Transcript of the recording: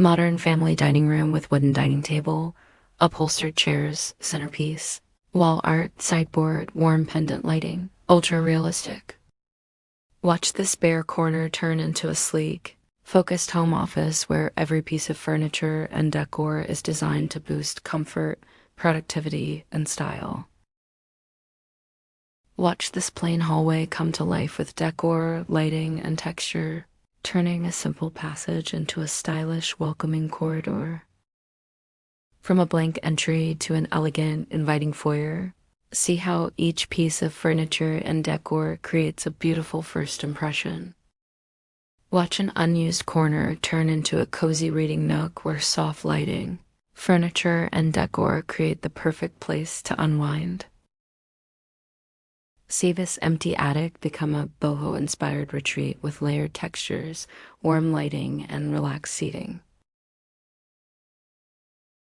Modern family dining room with wooden dining table, upholstered chairs, centerpiece. Wall art, sideboard, warm pendant lighting. Ultra realistic. Watch this bare corner turn into a sleek, focused home office where every piece of furniture and decor is designed to boost comfort, productivity, and style. Watch this plain hallway come to life with decor, lighting, and texture, turning a simple passage into a stylish, welcoming corridor. From a blank entry to an elegant, inviting foyer, see how each piece of furniture and decor creates a beautiful first impression. Watch an unused corner turn into a cozy reading nook where soft lighting, furniture, and decor create the perfect place to unwind. See this empty attic become a boho-inspired retreat with layered textures, warm lighting, and relaxed seating.